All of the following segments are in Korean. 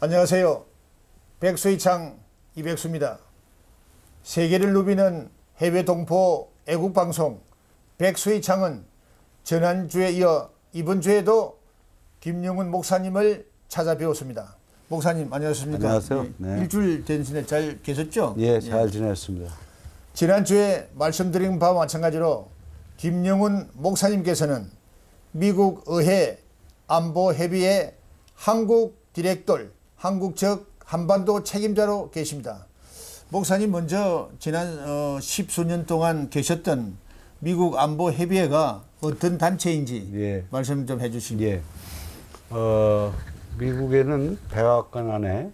안녕하세요. 백수의창 이백수입니다. 세계를 누비는 해외 동포 애국방송 백수의창은 지난주에 이어 이번 주에도 김용훈 목사님을 찾아뵈었습니다. 목사님 안녕하십니까? 안녕하세요. 네. 일주일 전에 잘 계셨죠? 예, 잘 지냈습니다. 지난주에 말씀드린 바와 마찬가지로 김용훈 목사님께서는 미국 의회 안보협의회 한국 디렉tor, 한국적 한반도 책임자로 계십니다. 목사님 먼저 지난 십수년 동안 계셨던 미국 안보협의회가 어떤 단체인지 예. 말씀 좀 해주시면. 예. 미국에는 백악관 안에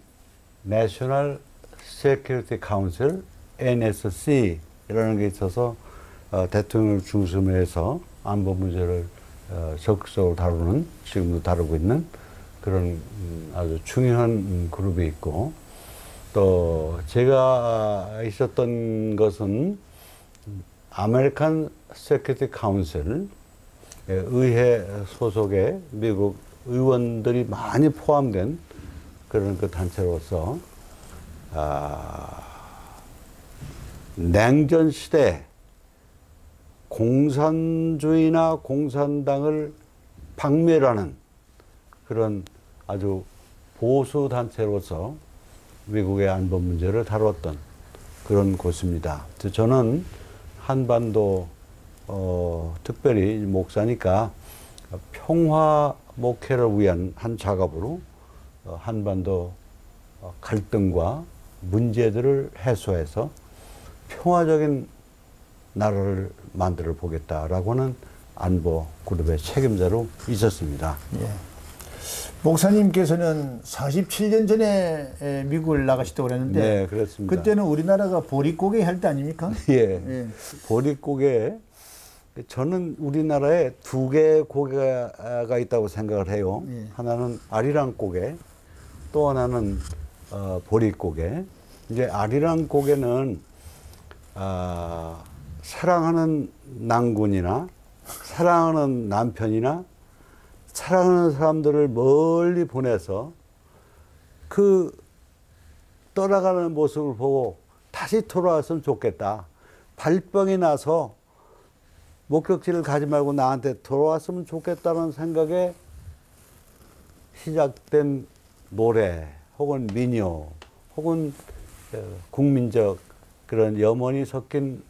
National Security Council, NSC라는 게 있어서 대통령을 중심으로 해서 안보 문제를 적극적으로 다루는, 지금도 다루고 있는 그런 아주 중요한 그룹이 있고, 또 제가 있었던 것은 아메리칸 세큐리티 카운슬, 의회 소속의 미국 의원들이 많이 포함된 그런 그 단체로서 냉전 시대 공산주의나 공산당을 박멸하는 그런 아주 보수 단체로서 미국의 안보 문제를 다뤘던 그런 곳입니다. 저는 한반도 특별히 목사니까 평화 목회를 위한 한 작업으로 한반도 갈등과 문제들을 해소해서 평화적인 나라를 만들어 보겠다라고 하는 안보 그룹의 책임자로 있었습니다. 예. 목사님께서는 47년 전에 미국을 나가시다고 그랬는데, 네, 그렇습니다. 그때는 우리나라가 보릿고개 할 때 아닙니까? 예. 예. 보릿고개, 저는 우리나라에 두 개의 고개가 있다고 생각을 해요. 예. 하나는 아리랑 고개, 또 하나는 보릿고개. 이제 아리랑 고개는 사랑하는 낭군이나 사랑하는 남편이나 사랑하는 사람들을 멀리 보내서 그 떠나가는 모습을 보고 다시 돌아왔으면 좋겠다. 발병이 나서 목격지를 가지 말고 나한테 돌아왔으면 좋겠다는 생각에 시작된 노래 혹은 민요 혹은 국민적 그런 염원이 섞인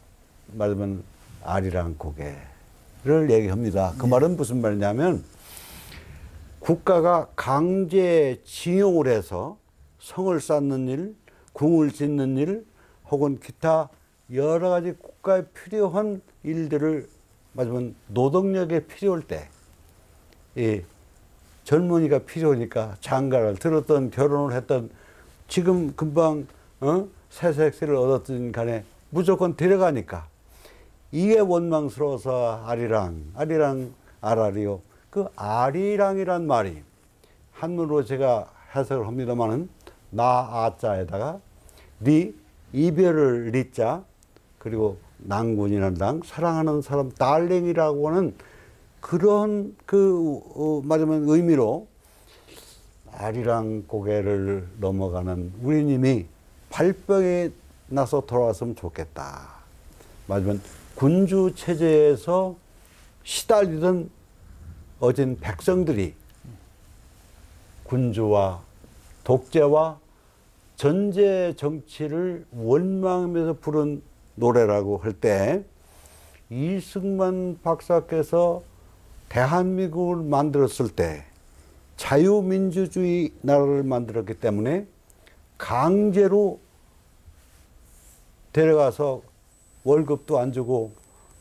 말하면 아리랑 고개를 얘기합니다. 그 말은 무슨 말이냐면 국가가 강제 징용을 해서 성을 쌓는 일, 궁을 짓는 일, 혹은 기타 여러 가지 국가에 필요한 일들을 말하자면 노동력에 필요할 때, 이 젊은이가 필요하니까 장가를 들었던 결혼을 했던 지금 금방 새색시를 얻었든 간에 무조건 데려가니까 이게 원망스러워서 아리랑 아라리요. 그 아리랑이란 말이 한문으로 제가 해석을 합니다만은 아자에다가 리 이별을 리자 그리고 낭군이라는 당 사랑하는 사람 달링이라고 하는 그런 말하면 의미로 아리랑 고개를 넘어가는 우리님이 발병에 나서 돌아왔으면 좋겠다. 말하자면 군주 체제에서 시달리던 어진 백성들이 군주와 독재와 전제 정치를 원망하면서 부른 노래라고 할 때 이승만 박사께서 대한민국을 만들었을 때 자유민주주의 나라를 만들었기 때문에 강제로 데려가서 월급도 안 주고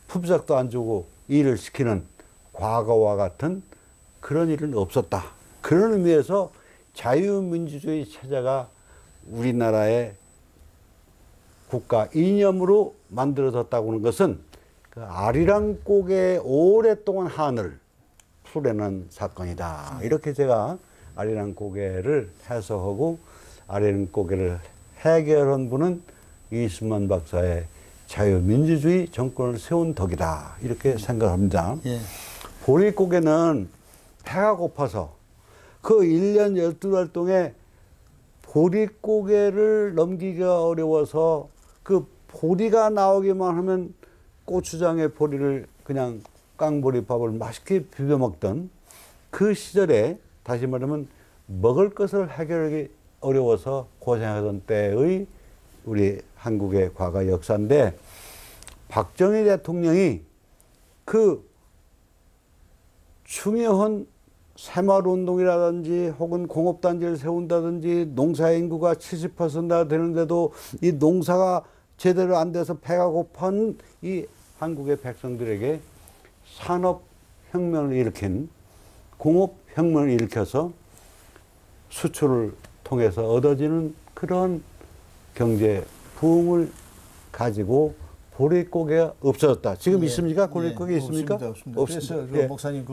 품삯도 안 주고 일을 시키는 과거와 같은 그런 일은 없었다. 그런 의미에서 자유민주주의 체제가 우리나라의 국가 이념으로 만들어졌다고 하는 것은 그 아리랑 고개의 오랫동안 한을 풀어낸 사건이다. 이렇게 제가 아리랑 고개를 해석하고 아리랑 고개를 해결한 분은 이승만 박사의 자유민주주의 정권을 세운 덕이다. 이렇게 생각합니다. 예. 보릿고개는 배가 고파서 그 1년 12달 동안 보릿고개를 넘기기가 어려워서 그 보리가 나오기만 하면 고추장에 보리를 그냥 깡보리밥을 맛있게 비벼 먹던 그 시절에 다시 말하면 먹을 것을 해결하기 어려워서 고생하던 때의 우리 한국의 과거 역사인데 박정희 대통령이 그 중요한 새마을운동이라든지 혹은 공업단지를 세운다든지 농사인구가 70%나 되는데도 이 농사가 제대로 안 돼서 배가 고픈 이 한국의 백성들에게 산업혁명을 일으킨 공업혁명을 일으켜서 수출을 통해서 얻어지는 그런 경제 부흥을 가지고 보릿고개가 없어졌다. 지금 있습니까? 보릿고개 있습니까? 없습니다. 그래서 그 목사님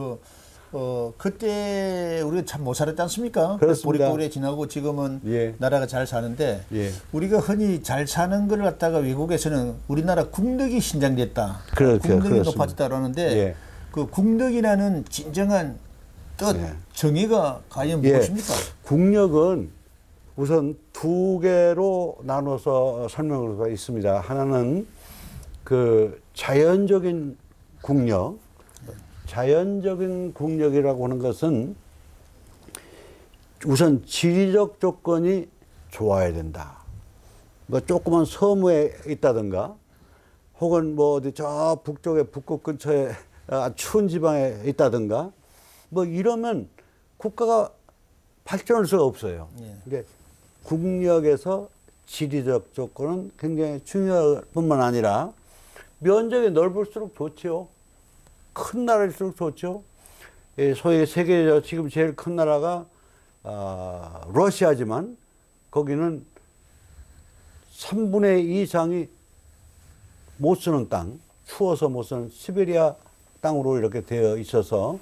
그때 우리가 참 못 살았지 않습니까? 그렇습니다. 보릿고개 지나고 지금은 나라가 잘 사는데 우리가 흔히 잘 사는 걸 갖다가 외국에서는 우리나라 국력이 신장됐다. 국력이 높아졌다 그러는데 그 국력이라는 진정한 뜻, 정의가 과연 무엇입니까? 국력은 우선 두 개로 나눠서 설명할 수가 있습니다. 하나는 그 자연적인 국력, 자연적인 국력이라고 하는 것은 우선 지리적 조건이 좋아야 된다. 뭐 조그만 섬에 있다든가 혹은 뭐 어디 저 북쪽에 북극 근처에 추운 지방에 있다든가 뭐 이러면 국가가 발전할 수가 없어요. 그러니까 국력에서 지리적 조건은 굉장히 중요할 뿐만 아니라 면적이 넓을수록 좋지요. 큰 나라일수록 좋죠. 소위 세계에서 지금 제일 큰 나라가 러시아지만 거기는 3분의 2 이상이 못 쓰는 땅, 추워서 못 쓰는 시베리아 땅으로 이렇게 되어 있어서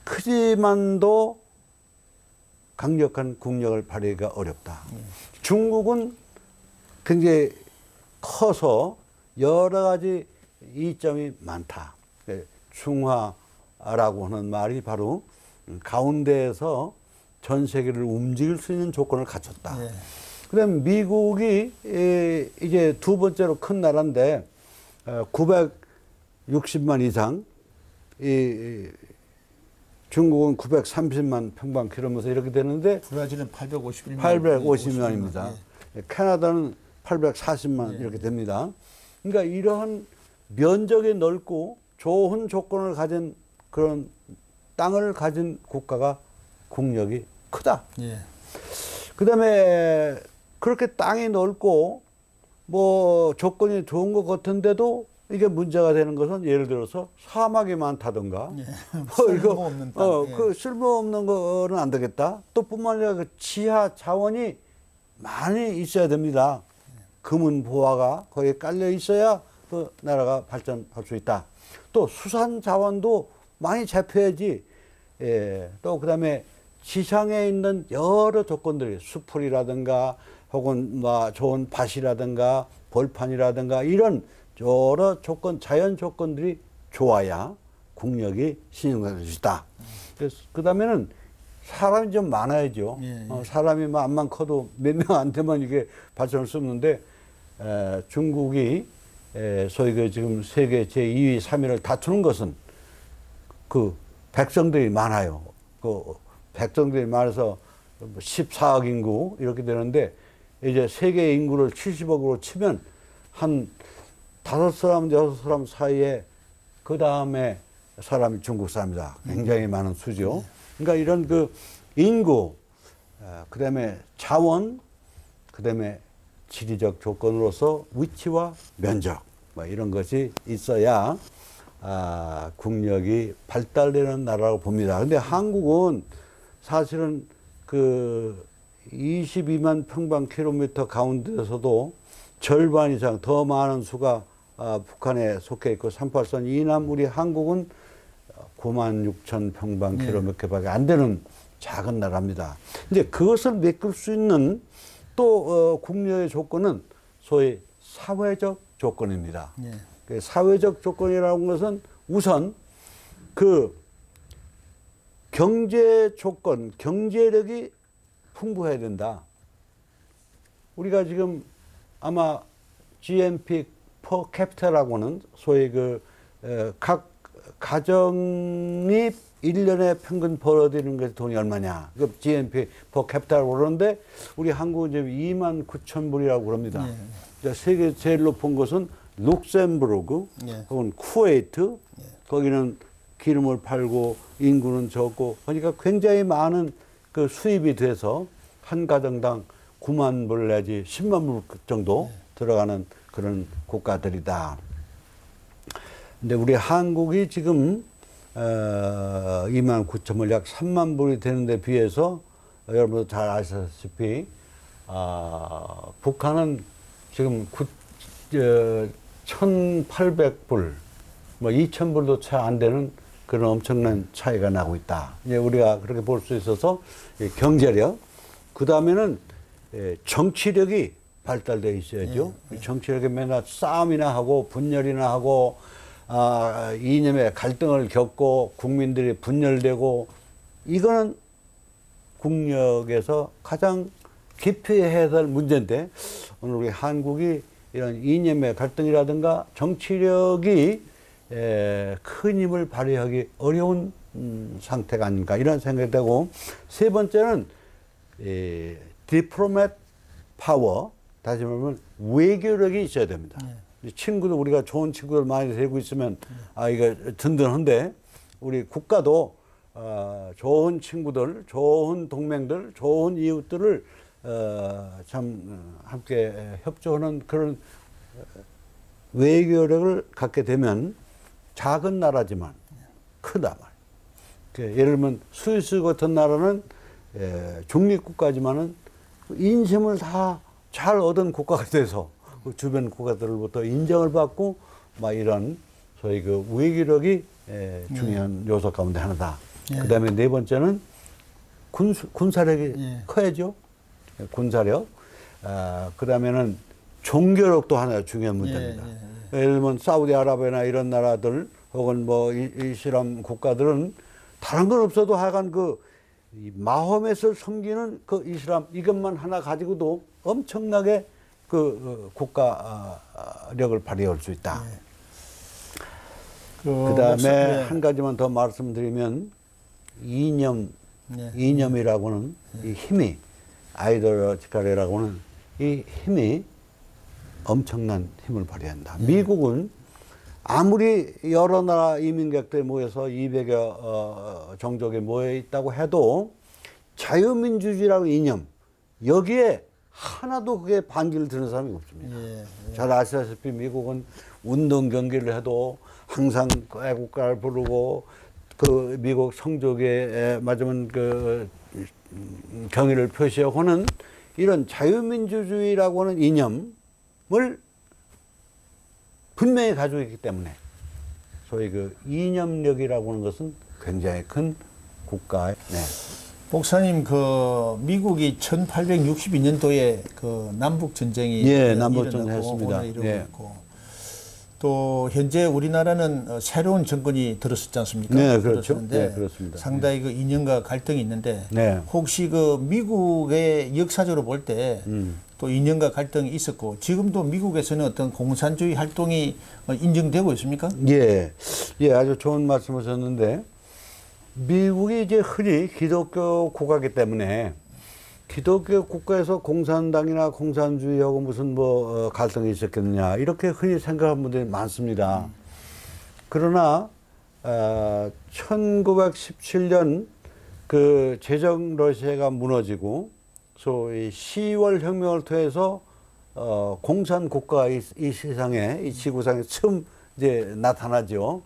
크지만도 강력한 국력을 발휘하기가 어렵다. 중국은 굉장히 커서 여러 가지 이점이 많다. 중화라고 하는 말이 바로 가운데에서 전 세계를 움직일 수 있는 조건을 갖췄다. 그다음 미국이 이제 두 번째로 큰 나라인데 960만 이상, 중국은 930만 평방킬로미터 이렇게 되는데 브라질은 851만. 850만입니다. 캐나다는 840만 이렇게 됩니다. 그러니까 이러한 면적이 넓고 좋은 조건을 가진 그런 땅을 가진 국가가 국력이 크다. 그다음에 그렇게 땅이 넓고 뭐 조건이 좋은 것 같은데도 이게 문제가 되는 것은 예를 들어서 사막이 많다든가 쓸모없는 땅. 그 쓸모없는 거는 안 되겠다. 또 뿐만 아니라 그 지하 자원이 많이 있어야 됩니다. 금은 보화가 거기에 깔려 있어야 그 나라가 발전할 수 있다. 또 수산 자원도 많이 잡혀야지. 또 그다음에 지상에 있는 여러 조건들이 수풀이라든가 혹은 뭐 좋은 밭이라든가 벌판이라든가 이런 여러 조건, 자연 조건들이 좋아야 국력이 신용될 수 있다. 그래서 그다음에는 사람이 좀 많아야죠. 사람이 뭐 암만 커도 몇 명 안 되면 이게 발전할 수 없는데 중국이 소위 그 지금 세계 제2위, 3위를 다투는 것은 그 백성들이 많아요. 그 백성들이 많아서 14억 인구 이렇게 되는데 이제 세계 인구를 70억으로 치면 한 5사람, 6사람 사이에 그 다음에 사람이 중국 사람이다. 굉장히 많은 수죠. 그러니까 이런 그 인구, 그 다음에 자원, 그 다음에 지리적 조건으로서 위치와 면적, 뭐 이런 것이 있어야 국력이 발달되는 나라라고 봅니다. 근데 한국은 사실은 그 22만 평방킬로미터 가운데서도 절반 이상 더 많은 수가 북한에 속해 있고 38선 이남 우리 한국은 9만 6천 평방킬로미터밖에 안 되는 작은 나라입니다. 이제 그것을 메꿀 수 있는 또 국력의 조건은 소위 사회적 조건입니다. 그 사회적 조건이라는 것은 우선 그 경제 조건, 경제력이 풍부해야 된다. 우리가 지금 아마 GNP per capita라고 하는 소위 각 가정이 1년에 평균 벌어들이는 게 돈이 얼마냐. 그 GNP per capita라고 그러는데 우리 한국은 지금 29,000불이라고 그럽니다. 세계 제일 높은 곳은 룩셈부르크 혹은 쿠웨이트. 거기는 기름을 팔고 인구는 적고 그러니까 굉장히 많은 그 수입이 돼서 한 가정당 9만 불 내지 10만 불 정도 들어가는 그런 국가들이다. 근데 우리 한국이 지금 29,000불 약 3만 불이 되는데 비해서 여러분도 잘 아시다시피 북한은 지금 1,800불 뭐 2,000불도 채 안 되는 그런 엄청난 차이가 나고 있다. 이제 우리가 그렇게 볼 수 있어서 경제력, 그 다음에는 정치력이 발달되어 있어야죠. 정치력이 맨날 싸움이나 하고 분열이나 하고 이념의 갈등을 겪고 국민들이 분열되고 이거는 국력에서 가장 깊이 해야 될 문제인데 오늘 우리 한국이 이런 이념의 갈등이라든가 정치력이 큰 힘을 발휘하기 어려운 상태가 아닌가 이런 생각이 되고 세 번째는 디플로맷 파워 다시 말하면 외교력이 있어야 됩니다. 친구들 우리가 좋은 친구들 많이 데리고 있으면 이거 든든한데 우리 국가도 좋은 친구들, 좋은 동맹들, 좋은 이웃들을 참 함께 협조하는 그런 외교력을 갖게 되면 작은 나라지만 크다 말이에요. 예를 들면 스위스 같은 나라는 중립국가지만은 인심을 다 잘 얻은 국가가 돼서 그 주변 국가들로부터 인정을 받고 막 이런 소위 그 외교력이 중요한 요소 가운데 하나다. 그다음에 네 번째는 군사력이 커야죠. 군사력. 그다음에는 종교력도 하나 중요한 문제입니다. 예를 들면 사우디아라비아나 이런 나라들 혹은 뭐 이슬람 국가들은 다른 건 없어도 하여간 이 마호멧을 섬기는 그 이슬람 이것만 하나 가지고도 엄청나게 국가력을 발휘할 수 있다. 그다음에 한 가지만 더 말씀드리면 이념이라고는 이 힘이 아이디올로지컬이라고 하는 이 힘이 엄청난 힘을 발휘한다. 미국은 아무리 여러 나라 이민객들이 모여서 200여 종족이 모여 있다고 해도 자유민주주의라는 이념 여기에 하나도 그게 반기를 드는 사람이 없습니다. 잘 아시다시피 미국은 운동 경기를 해도 항상 애국가를 부르고 그 미국 성적에 맞으면 경의를 표시하고는 이런 자유민주주의라고 하는 이념을 분명히 가지고 있기 때문에 소위 이념력이라고 하는 것은 굉장히 큰 국가의 목사님 미국이 1862년도에 남북 전쟁이 남북전쟁 했습니다. 있고 또 현재 우리나라는 새로운 정권이 들었었지 않습니까? 네, 그렇죠. 네, 그렇습니다. 상당히 이념과 갈등이 있는데 혹시 미국의 역사적으로 볼 때 또 이념과 갈등이 있었고 지금도 미국에서는 어떤 공산주의 활동이 인정되고 있습니까? 아주 좋은 말씀하셨는데 미국이 이제 흔히 기독교 국가이기 때문에 기독교 국가에서 공산당이나 공산주의하고 무슨 갈등이 있었겠느냐 이렇게 흔히 생각하는 분들이 많습니다. 그러나 1917년 제정 러시아가 무너지고 소위 10월 혁명을 통해서 공산 국가가 이 세상에 이 지구상에 처음 이제 나타나죠.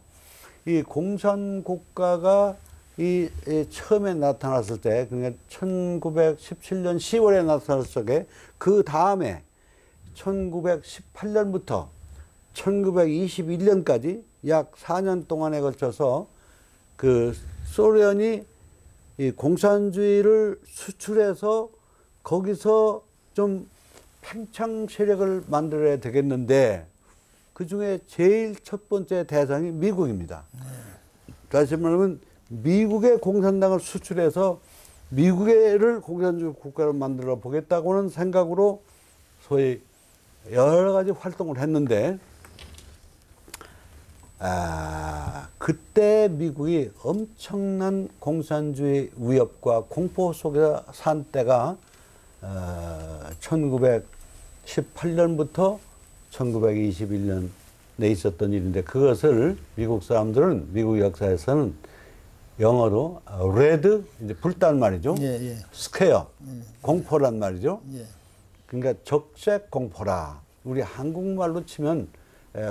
이 공산 국가가 처음에 나타났을 때, 그러니까 1917년 10월에 나타났을 때, 그 다음에 1918년부터 1921년까지 약 4년 동안에 걸쳐서 소련이 이 공산주의를 수출해서 거기서 좀 팽창 세력을 만들어야 되겠는데, 그 중에 제일 첫 번째 대상이 미국입니다. 다시 말하면 미국의 공산당을 수출해서 미국을 공산주의 국가로 만들어 보겠다고는 생각으로 소위 여러 가지 활동을 했는데 그때 미국이 엄청난 공산주의 위협과 공포 속에 산 때가 1918년부터 1921년에 있었던 일인데 그것을 미국 사람들은 미국 역사에서는 영어로 레드 이제 불단 말이죠. 스퀘어 공포란 말이죠. 그러니까 적색 공포라. 우리 한국말로 치면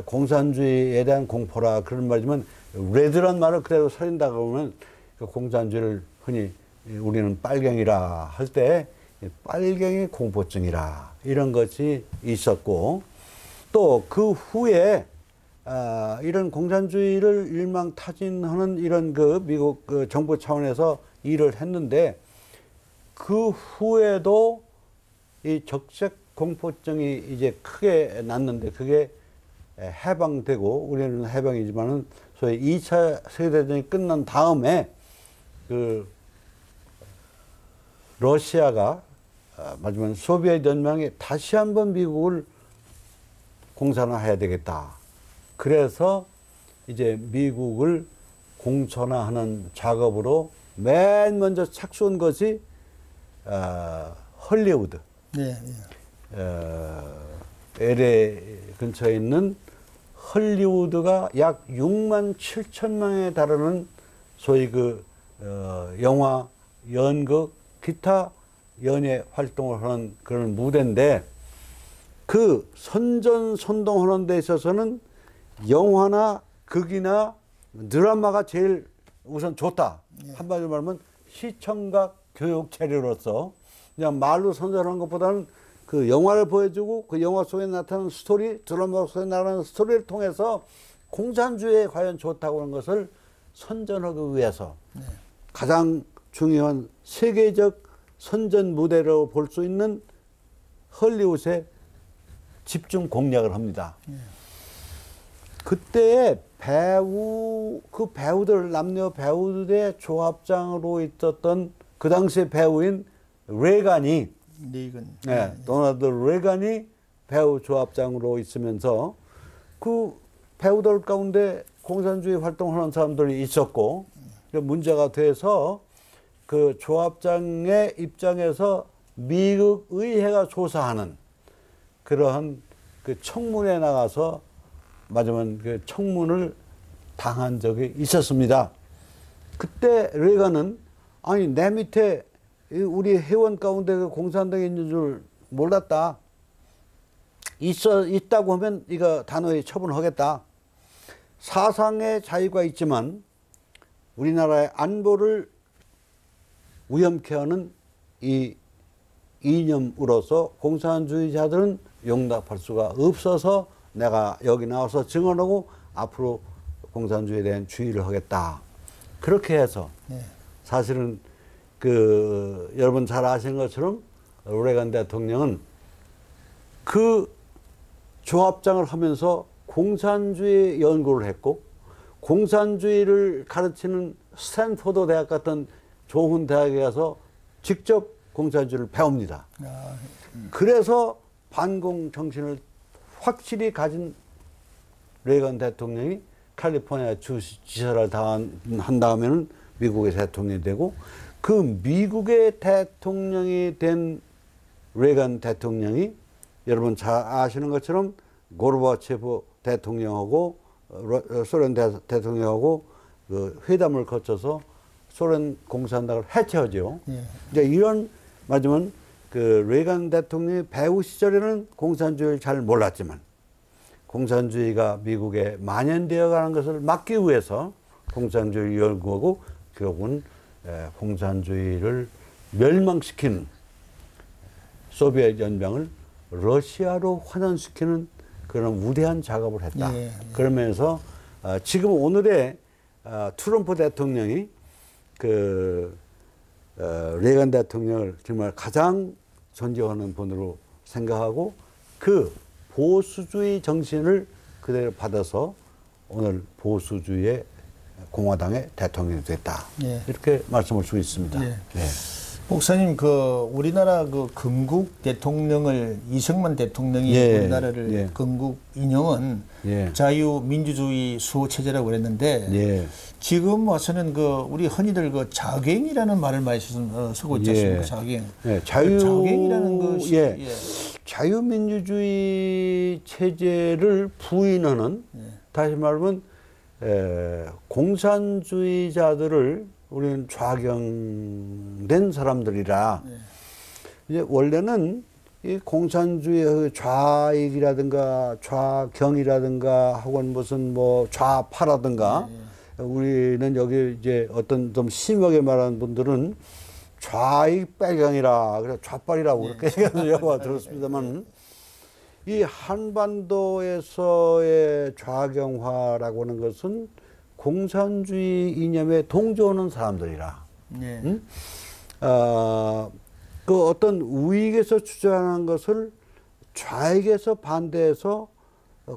공산주의에 대한 공포라 그런 말이지만 레드란 말을 그대로 서린다고 하면 그 공산주의를 흔히 우리는 빨갱이라 할 때 빨갱이 공포증이라 이런 것이 있었고 또 그 후에 이런 공산주의를 일망타진하는 이런 그 미국 그 정부 차원에서 일을 했는데 그 후에도 이 적색 공포증이 이제 크게 났는데 그게 해방되고 우리는 해방이지만은 소위 2차 세계대전이 끝난 다음에 그 러시아가 마지막 소비에트 연맹이 다시 한번 미국을 공산화해야 되겠다. 그래서 이제 미국을 공천화하는 작업으로 맨 먼저 착수한 것이 헐리우드. LA 근처에 있는 헐리우드가 약 6만 7천 명에 달하는 소위 그 영화, 연극, 기타 연예 활동을 하는 그런 무대인데 그 선전선동하는 데 있어서는 영화나 극이나 드라마가 제일 우선 좋다. 한마디로 말하면 시청각 교육 체류로서 그냥 말로 선전하는 것보다는 그 영화를 보여주고 그 영화 속에 나타나는 스토리, 드라마 속에 나타나는 스토리를 통해서 공산주의에 과연 좋다고 하는 것을 선전하기 위해서 가장 중요한 세계적 선전 무대로 볼 수 있는 헐리우드에 집중 공략을 합니다. 그때 그 배우들, 남녀 배우들의 조합장으로 있었던 그 당시의 배우인 레간이 도널드 레간이 배우 조합장으로 있으면서 그 배우들 가운데 공산주의 활동하는 사람들이 있었고 문제가 돼서 그 조합장의 입장에서 미국 의회가 조사하는 그러한 그 청문회에 나가서 마지막 그 청문을 당한 적이 있었습니다. 그때 레간은 아니 내 밑에 우리 회원 가운데 그 공산당이 있는 줄 몰랐다. 있다고 하면 이거 단호히 처분하겠다. 사상의 자유가 있지만 우리나라의 안보를 위험케 하는 이 이념으로서 공산주의자들은 용납할 수가 없어서 내가 여기 나와서 증언하고 앞으로 공산주의에 대한 주의를 하겠다. 그렇게 해서 사실은 그 여러분 잘 아시는 것처럼 레간 대통령은 그 조합장을 하면서 공산주의 연구를 했고 공산주의를 가르치는 스탠포드 대학 같은 좋은 대학에 가서 직접 공산주의를 배웁니다. 그래서 반공 정신을 확실히 가진 레간 대통령이 캘리포니아 주지사를 한 다음에는 미국의 대통령이 되고 그 미국의 대통령이 된 레간 대통령이 여러분 잘 아시는 것처럼 고르바초프 대통령하고 소련 대통령하고 그 회담을 거쳐서 소련 공산당을 해체하죠. 이제 이런 말하자면 그 레간 대통령이 배우 시절에는 공산주의를 잘 몰랐지만 공산주의가 미국에 만연되어 가는 것을 막기 위해서 공산주의를 연구하고 결국은 공산주의를 멸망시키는 소비에트 연맹을 러시아로 환원시키는 그런 위대한 작업을 했다. 그러면서 지금 오늘의 트럼프 대통령이 그 레간 대통령을 정말 가장 존경하는 분으로 생각하고 그 보수주의 정신을 그대로 받아서 오늘 보수주의의 공화당의 대통령이 됐다. 이렇게 말씀할 수 있습니다. 목사님, 그 우리나라 그 건국 대통령을 이승만 대통령이 예, 우리나라를 예. 건국 인용은 예. 자유민주주의 수호 체제라고 그랬는데 예. 지금 와서는 그 우리 흔히들 그 자갱이라는 말을 많이 쓰고 있지 않습니까? 예. 자갱. 예. 자갱이라는 것이 예. 예. 자유민주주의 체제를 부인하는 다시 말하면 공산주의자들을 우리는 좌경된 사람들이라 이제 원래는 이 공산주의 좌익이라든가 좌경이라든가 혹은 무슨 뭐 좌파라든가 우리는 여기 이제 어떤 좀 심하게 말하는 분들은 좌익 빨강이라 그래 좌빨이라고 그렇게 얘기하는 들었습니다만 이 한반도에서의 좌경화라고 하는 것은 공산주의 이념에 동조하는 사람들이라. 응? 그 어떤 우익에서 주장하는 것을 좌익에서 반대해서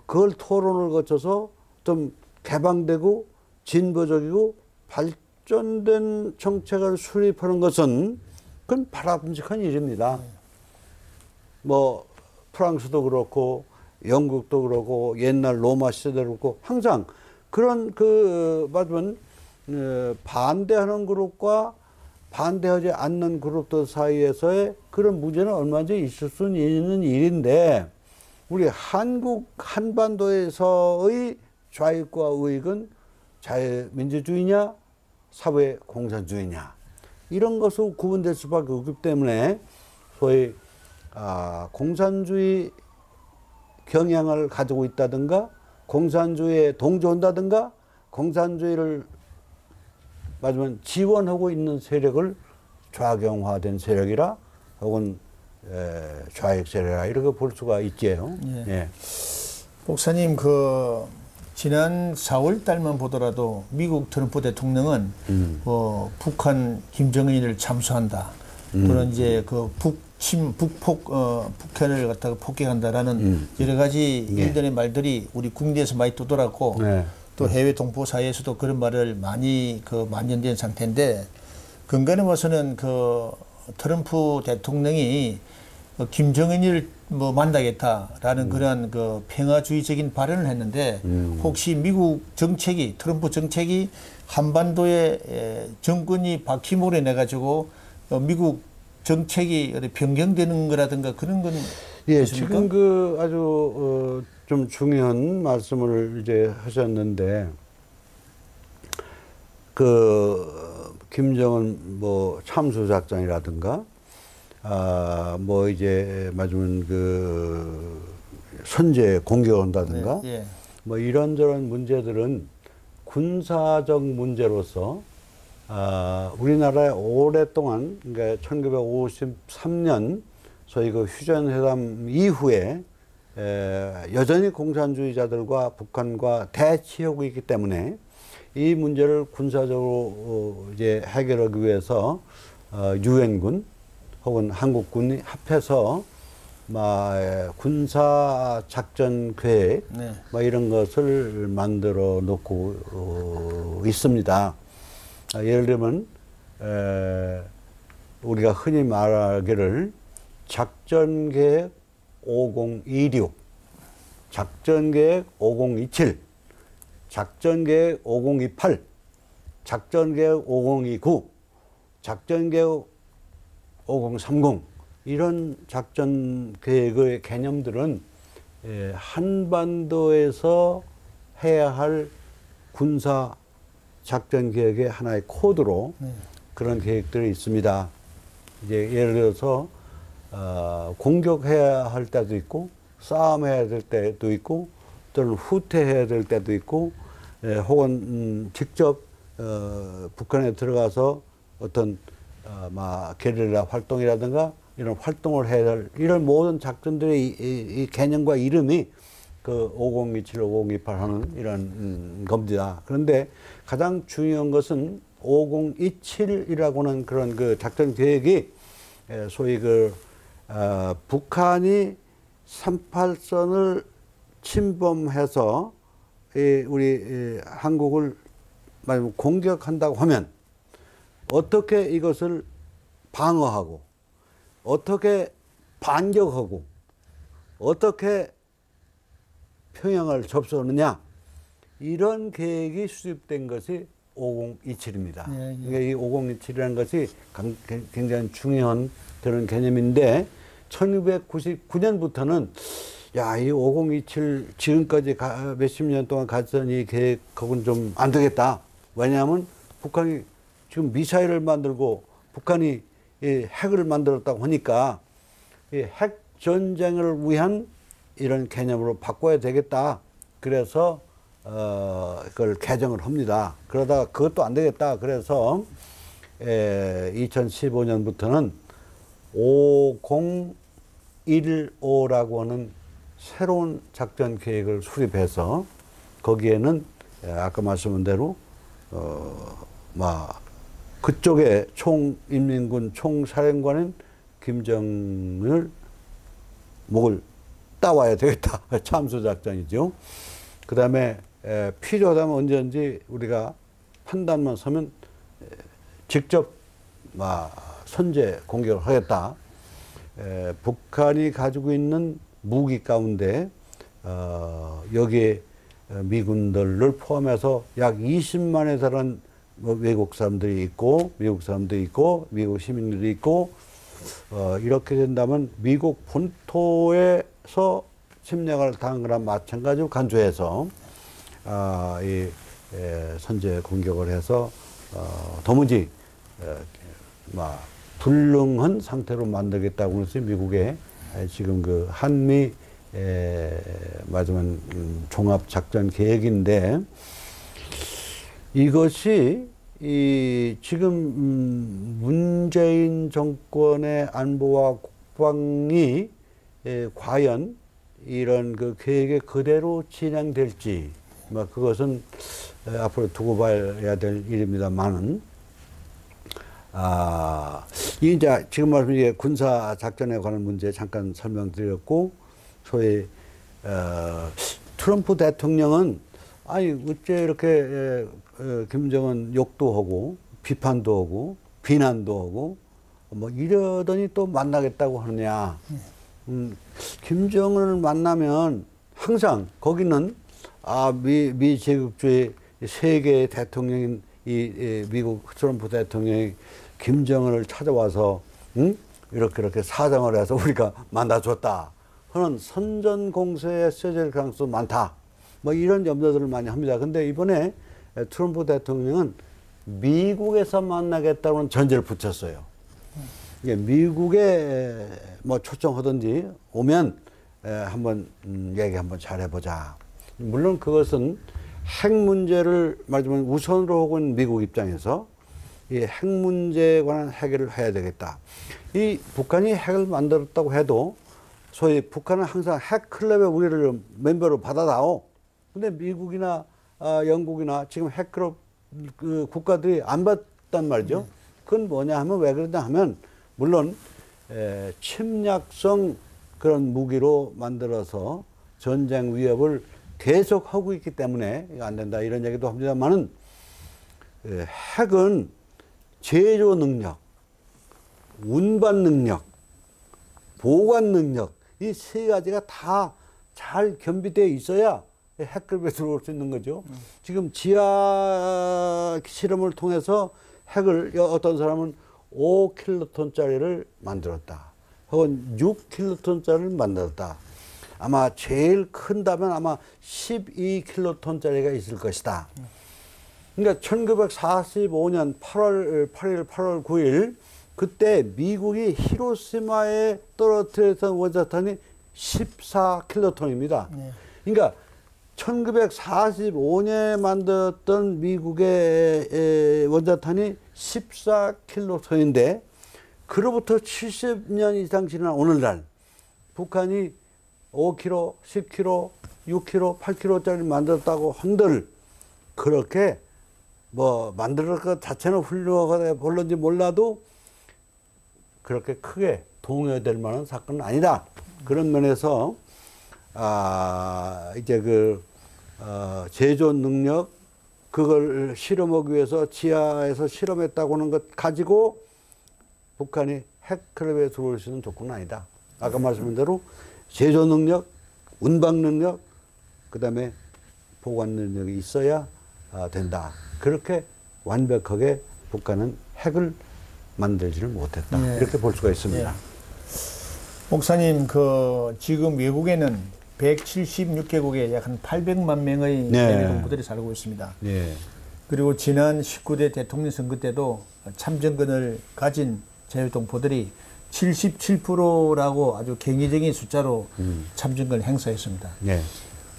그걸 토론을 거쳐서 좀 개방되고 진보적이고 발전된 정책을 수립하는 것은 그건 바람직한 일입니다. 뭐 프랑스도 그렇고 영국도 그렇고 옛날 로마 시대도 그렇고 항상 그런 맞으면 반대하는 그룹과 반대하지 않는 그룹들 사이에서의 그런 문제는 얼마든지 있을 수 있는 일인데 우리 한국 한반도에서의 좌익과 우익은 자유민주주의냐 사회 공산주의냐 이런 것으로 구분될 수밖에 없기 때문에 소위 공산주의 경향을 가지고 있다든가 공산주의에 동조한다든가 공산주의를 맞으면 지원하고 있는 세력을 좌경화된 세력이라 혹은 좌익 세력이라 이렇게 볼 수가 있지요. 예. 예. 목사님 그 지난 4월 달만 보더라도 미국 트럼프 대통령은 북한 김정은을 참수한다. 또는 이제 그 북한을 갖다가 폭격한다라는 여러 가지 일련의 말들이 우리 국내에서 많이 떠돌았고 또 해외 동포 사이에서도 그런 말을 많이 만연된 상태인데 근간에 와서는 그 트럼프 대통령이 김정은을 뭐 만나겠다라는 그런 그 평화주의적인 발언을 했는데 혹시 미국 정책이 트럼프 정책이 한반도에 정권이 바퀴몰에 내 가지고 미국 정책이 변경되는 거라든가 그런 건 예, 있습니까? 지금 그 아주 좀 중요한 말씀을 이제 하셨는데 그 김정은 뭐 참수 작전이라든가 뭐 이제 맞으면 그 선제 공격한다든가 네, 예. 뭐 이런저런 문제들은 군사적 문제로서 우리나라에 오랫동안 그러니까 1953년 소위 그 휴전회담 이후에 여전히 공산주의자들과 북한과 대치하고 있기 때문에 이 문제를 군사적으로 이제 해결하기 위해서 유엔군 혹은 한국군이 합해서 군사 작전 계획 이런 것을 만들어 놓고 있습니다. 예를 들면 우리가 흔히 말하기를 작전계획 5026, 작전계획 5027, 작전계획 5028, 작전계획 5029, 작전계획 5030 이런 작전계획의 개념들은 한반도에서 해야 할 군사 작전계획의 하나의 코드로 그런 계획들이 있습니다. 이제 예를 들어서 공격해야 할 때도 있고 싸움해야 될 때도 있고 또는 후퇴해야 될 때도 있고 혹은 직접 북한에 들어가서 어떤 게릴라 활동이라든가 이런 활동을 해야 할 이런 모든 작전들의 이 개념과 이름이 그 5027, 5028 하는 이런 겁니다. 그런데 가장 중요한 것은 5027이라고 하는 그런 그 작전 계획이 소위 북한이 38선을 침범해서 우리 한국을 공격한다고 하면 어떻게 이것을 방어하고 어떻게 반격하고 어떻게 평양을 접수하느냐 이런 계획이 수립된 것이 5027입니다. 예, 예. 그러니까 이 5027이라는 것이 굉장히 중요한 그런 개념인데 1999년부터는 야, 이 5027 지금까지 몇십 년 동안 갔던 이 계획하고는 좀 안 되겠다. 왜냐하면 북한이 지금 미사일을 만들고 북한이 이 핵을 만들었다고 하니까 이 핵 전쟁을 위한 이런 개념으로 바꿔야 되겠다. 그래서 그걸 개정을 합니다. 그러다가 그것도 안 되겠다. 그래서 2015년부터는 5015라고 하는 새로운 작전 계획을 수립해서 거기에는 아까 말씀한 대로 그쪽에 총인민군 총사령관인 김정을 목을 따와야 되겠다. 참수작전이죠. 그 다음에 필요하다면 언제든지 우리가 판단만 서면 직접 선제 공격을 하겠다. 북한이 가지고 있는 무기 가운데 여기에 미군들을 포함해서 약 20만에 달하는 외국 사람들이 있고 미국 사람들이 있고 미국 시민들이 있고 이렇게 된다면 미국 본토에서 침략을 당한 거랑 마찬가지로 간주해서 이 선제 공격을 해서 도무지 불능한 상태로 만들겠다고 해서 미국의 지금 그 한미 마지막 종합작전 계획인데 이것이 지금 문재인 정권의 안보와 국방이 과연 이런 그 계획에 그대로 진행될지 그것은 앞으로 두고 봐야 될 일입니다만은 이제 지금 말씀드린 군사 작전에 관한 문제 잠깐 설명드렸고 소위 트럼프 대통령은 아니 어째 이렇게 김정은 욕도 하고 비판도 하고 비난도 하고 이러더니 또 만나겠다고 하느냐. 김정은을 만나면 항상 거기는 미 제국주의 세계 대통령인 이 미국 트럼프 대통령이 김정은을 찾아와서 이렇게 사정을 해서 우리가 만나줬다 하는 선전공세에 쓰여질 가능성이 많다. 이런 염려들을 많이 합니다. 근데 이번에 트럼프 대통령은 미국에서 만나겠다는 전제를 붙였어요. 미국에 초청하든지 오면 한번 얘기 한번 잘 해보자. 물론 그것은 핵 문제를 말하자면 우선으로 하고 있는 미국 입장에서 이 핵 문제에 관한 해결을 해야 되겠다. 이 북한이 핵을 만들었다고 해도 소위 북한은 항상 핵 클럽에 우리를 멤버로 받아다오. 근데 미국이나 영국이나 지금 핵 클럽 그 국가들이 안 받단 말이죠. 그건 뭐냐 하면 왜 그러냐 하면 물론 침략성 그런 무기로 만들어서 전쟁 위협을 계속 하고 있기 때문에 이거 안 된다 이런 얘기도 합니다만은 핵은 제조 능력, 운반 능력, 보관 능력 이 세 가지가 다 잘 겸비되어 있어야 핵급에 들어올 수 있는 거죠. 지금 지하 실험을 통해서 핵을 어떤 사람은 5킬로톤짜리를 만들었다. 혹은 6킬로톤짜리를 만들었다. 아마 제일 큰다면 아마 12킬로톤짜리가 있을 것이다. 그러니까 1945년 8월 8일, 8월 9일 그때 미국이 히로시마에 떨어뜨렸던 원자탄이 14킬로톤입니다. 그러니까 1945년에 만들었던 미국의 원자탄이 14킬로톤인데 그로부터 70년 이상 지난 오늘날 북한이 5kg, 10kg, 6kg, 8kg짜리 만들었다고 한들 그렇게 만들 것 자체는 훌륭하게 볼런지 몰라도 그렇게 크게 동요될 만한 사건은 아니다. 그런 면에서 이제 제조 능력 그걸 실험하기 위해서 지하에서 실험했다고 하는 것 가지고 북한이 핵클럽에 들어올 수 있는 조건은 아니다. 아까 말씀한 대로 제조 능력, 운방 능력, 그 다음에 보관 능력이 있어야 된다. 그렇게 완벽하게 북한은 핵을 만들지를 못했다. 네. 이렇게 볼 수가 있습니다. 네. 목사님, 지금 외국에는 176개국에 약 한 800만 명의 해외 동포들이 살고 있습니다. 네. 그리고 지난 19대 대통령 선거 때도 참정권을 가진 자유동포들이 77%라고 아주 경이적인 숫자로 참정권을 행사했습니다. 네.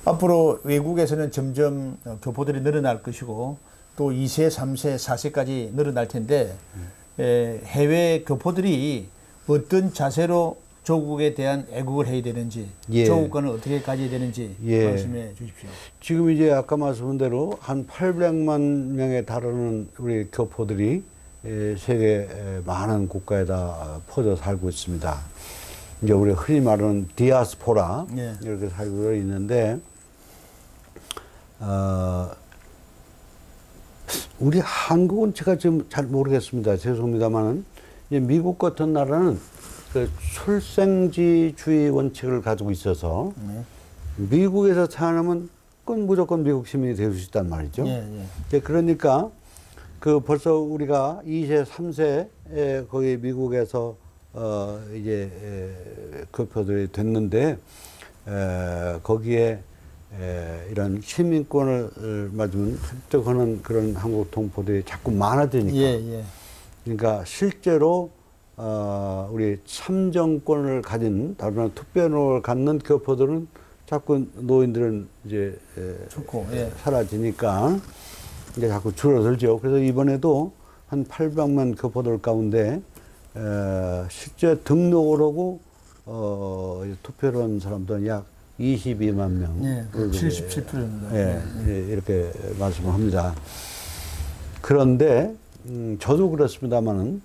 앞으로 외국에서는 점점 교포들이 늘어날 것이고 또 2세, 3세, 4세까지 늘어날 텐데 해외 교포들이 어떤 자세로 조국에 대한 애국을 해야 되는지, 조국과는 어떻게 가져야 되는지 말씀해 주십시오. 지금 이제 아까 말씀한 대로 한 800만 명에 달하는 우리 교포들이 세계 많은 국가에다 퍼져 살고 있습니다. 이제 우리 흔히 말하는 디아스포라 이렇게 살고 있는데 우리 한국은 제가 지금 잘 모르겠습니다. 죄송합니다만은 미국 같은 나라는 그 출생지주의 원칙을 가지고 있어서 미국에서 태어나면 그건 무조건 미국 시민이 될 수 있단 말이죠. 그러니까 벌써 우리가 2세, 3세 거기 미국에서 이제 교포들이 됐는데 거기에 이런 시민권을 맞으면 획득하는 그런 한국 동포들이 자꾸 많아지니까 그러니까 실제로 우리 참정권을 가진 다른 투표권을 갖는 교포들은 자꾸 노인들은 이제 사라지니까 이제 자꾸 줄어들죠. 그래서 이번에도 한 800만 교포들 가운데 실제 등록을 하고 투표를 한 사람들은 약 22만 명. 77%입니다. 이렇게 말씀을 합니다. 그런데 저도 그렇습니다만은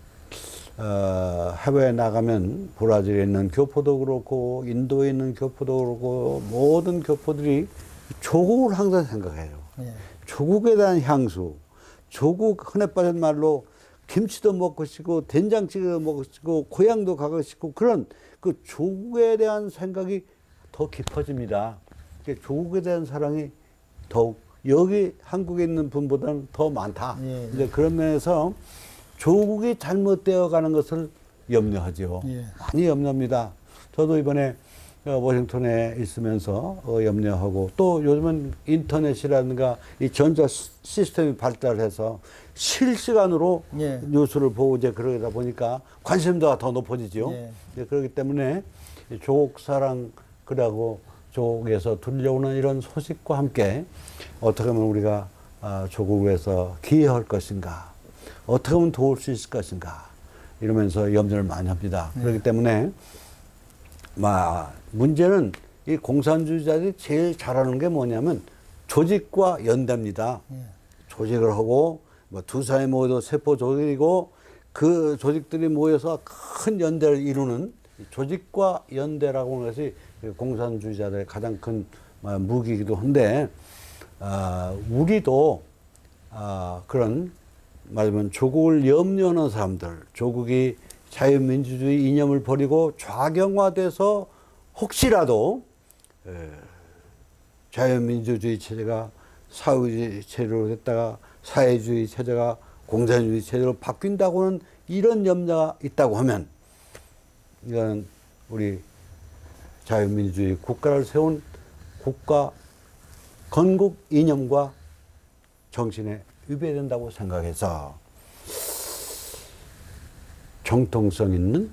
해외에 나가면 브라질에 있는 교포도 그렇고 인도에 있는 교포도 그렇고 모든 교포들이 조국을 항상 생각해요. 조국에 대한 향수, 조국 흔해 빠진 말로 김치도 먹고 싶고 된장찌개도 먹고 싶고 고향도 가고 싶고 그런 그 조국에 대한 생각이 더 깊어집니다. 조국에 대한 사랑이 더욱 여기 한국에 있는 분보다는 더 많다. 이제 그런 면에서 조국이 잘못되어 가는 것을 염려하죠. 많이 염려합니다. 저도 이번에 워싱턴에 있으면서 염려하고 또 요즘은 인터넷이라든가 이 전자 시스템이 발달해서 실시간으로 뉴스를 보고 이제 그러다 보니까 관심도가 더 높아지죠. 그렇기 때문에 조국 사랑 그러고 조국에서 들려오는 이런 소식과 함께 어떻게 하면 우리가 조국을 위해서 기여할 것인가, 어떻게 하면 도울 수 있을 것인가 이러면서 염려를 많이 합니다. 그렇기 때문에 문제는 이 공산주의자들이 제일 잘하는 게 뭐냐면 조직과 연대입니다. 조직을 하고 두 사람이 모여도 세포 조직이고 그 조직들이 모여서 큰 연대를 이루는 조직과 연대라고 하는 것이 공산주의자들의 가장 큰 무기이기도 한데 우리도 그런 말하자면 조국을 염려하는 사람들, 조국이 자유민주주의 이념을 버리고 좌경화돼서 혹시라도 자유민주주의 체제가 사회주의 체제로 됐다가 사회주의 체제가 공산주의 체제로 바뀐다고는 이런 염려가 있다고 하면 이건 우리 자유민주주의 국가를 세운 국가 건국 이념과 정신에 위배된다고 생각해서 정통성 있는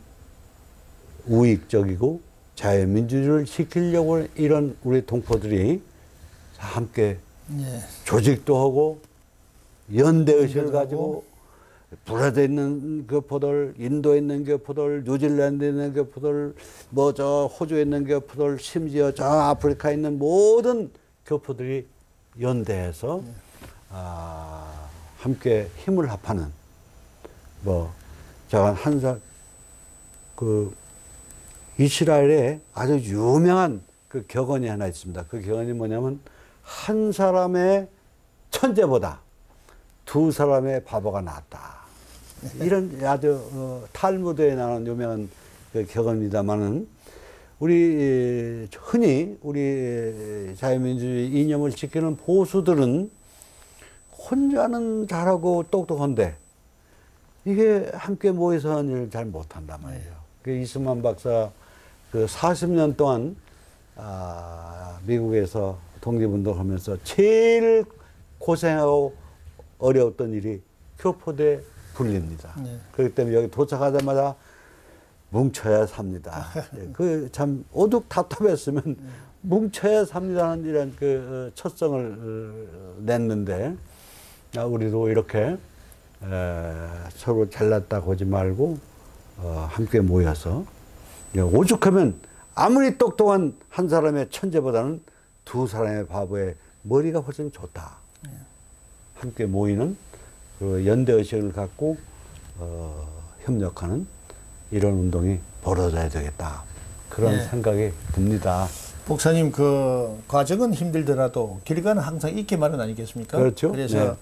우익적이고 자유민주주의를 지키려고 이런 우리 동포들이 함께 조직도 하고 연대의식을 가지고 브라질에 있는 교포들, 인도에 있는 교포들, 뉴질랜드에 있는 교포들, 호주에 있는 교포들, 심지어 저 아프리카에 있는 모든 교포들이 연대해서 함께 힘을 합하는 제가 이스라엘에 아주 유명한 그 격언이 하나 있습니다. 그 격언이 뭐냐면 한 사람의 천재보다 두 사람의 바보가 낫다. 이런 아주 탈무드에 나오는 유명한 그 격언입니다만은 우리 흔히 우리 자유민주주의 이념을 지키는 보수들은 혼자는 잘하고 똑똑한데 이게 함께 모여서 하는 일을 잘 못한단 말이에요. 그 이승만 박사 그 40년 동안 미국에서 독립운동하면서 제일 고생하고 어려웠던 일이 교포대 분리입니다. 그렇기 때문에 여기 도착하자마자 뭉쳐야 삽니다. 그 참 오죽 답답했으면 뭉쳐야 삽니다는 이런 그 첫성을 냈는데 우리도 이렇게 서로 잘났다고 하지 말고 함께 모여서 오죽하면 아무리 똑똑한 한 사람의 천재보다는 두 사람의 바보의 머리가 훨씬 좋다. 함께 모이는 그 연대의식을 갖고 협력하는 이런 운동이 벌어져야 되겠다. 그런 생각이 듭니다. 목사님 그 과정은 힘들더라도 결과는 항상 있기만은 아니겠습니까? 그렇죠. 그래서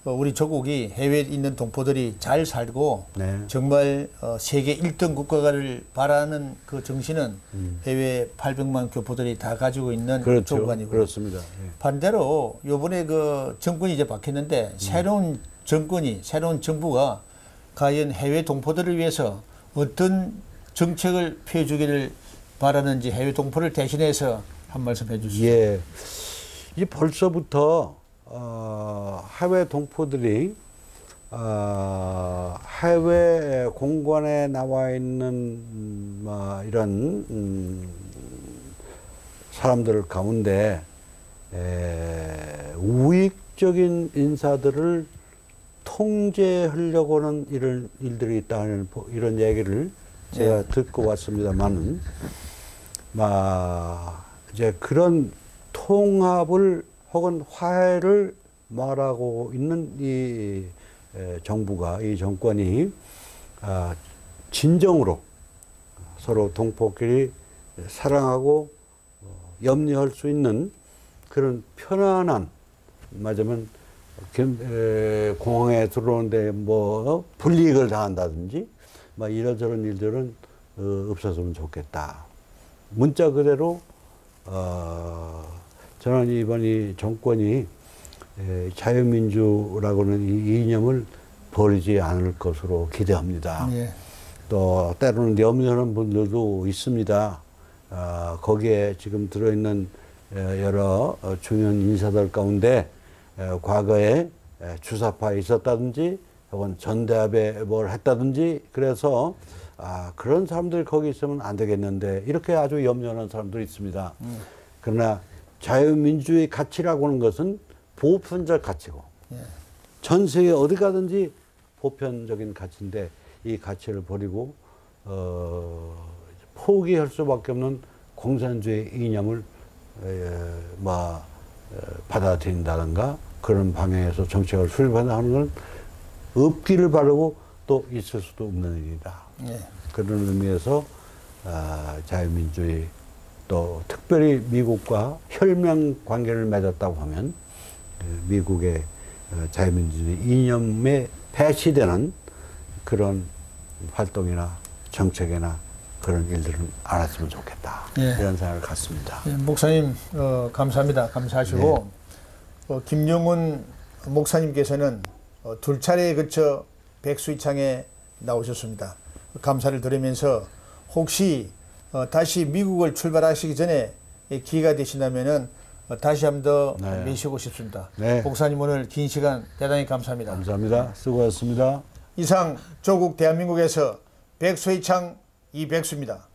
우리 조국이 해외에 있는 동포들이 잘 살고 정말 세계 1등 국가를 바라는 그 정신은 해외 800만 교포들이 다 가지고 있는 그렇죠. 조국 아니고. 그렇습니다. 반대로 요번에 그 정권이 이제 바뀌었는데 새로운 정권이 새로운 정부가 과연 해외 동포들을 위해서 어떤 정책을 펴주기를 바라는지 해외 동포를 대신해서 한 말씀 해주시죠. 예, 이 벌써부터 해외 동포들이 해외 공관에 나와 있는 이런 사람들 가운데 우익적인 인사들을 통제하려고 하는 이런 일들이 있다는 이런 얘기를 제가 듣고 왔습니다만은 이제 그런 통합을 혹은 화해를 말하고 있는 이 정부가, 이 정권이 진정으로 서로 동포끼리 사랑하고 염려할 수 있는 그런 편안한, 맞으면 공항에 들어오는데 뭐 불이익을 당한다든지 이런저런 일들은 없었으면 좋겠다. 문자 그대로 저는 이번 이 정권이 자유민주라고는 이 이념을 버리지 않을 것으로 기대합니다. 또 때로는 염려하는 분들도 있습니다. 거기에 지금 들어있는 여러 중요한 인사들 가운데 과거에 주사파에 있었다든지 혹은 전대합에 뭘 했다든지 그래서 그런 사람들이 거기 있으면 안 되겠는데 이렇게 아주 염려하는 사람들이 있습니다. 그러나 자유민주주의 가치라고 하는 것은 보편적 가치고 전 세계 어디 가든지 보편적인 가치인데 이 가치를 버리고 포기할 수밖에 없는 공산주의 이념을 받아들인다든가 그런 방향에서 정책을 수립하는 건 없기를 바라고 또 있을 수도 없는 일이다. 그런 의미에서 자유민주주의 또 특별히 미국과 혈맹 관계를 맺었다고 하면 미국의 자유민주주의 이념에 배치되는 그런 활동이나 정책이나 그런 일들은 안 했으면 좋겠다. 이런 생각을 갖습니다. 목사님 감사합니다. 감사하시고 김영훈 목사님께서는 두 차례에 걸쳐 백수이창에 나오셨습니다. 감사를 드리면서 혹시 다시 미국을 출발하시기 전에 기회가 되신다면은 다시 한 번 더 모시고 싶습니다. 목사님 오늘 긴 시간 대단히 감사합니다. 감사합니다. 수고하셨습니다. 이상 조국 대한민국에서 백수이창 이백수입니다.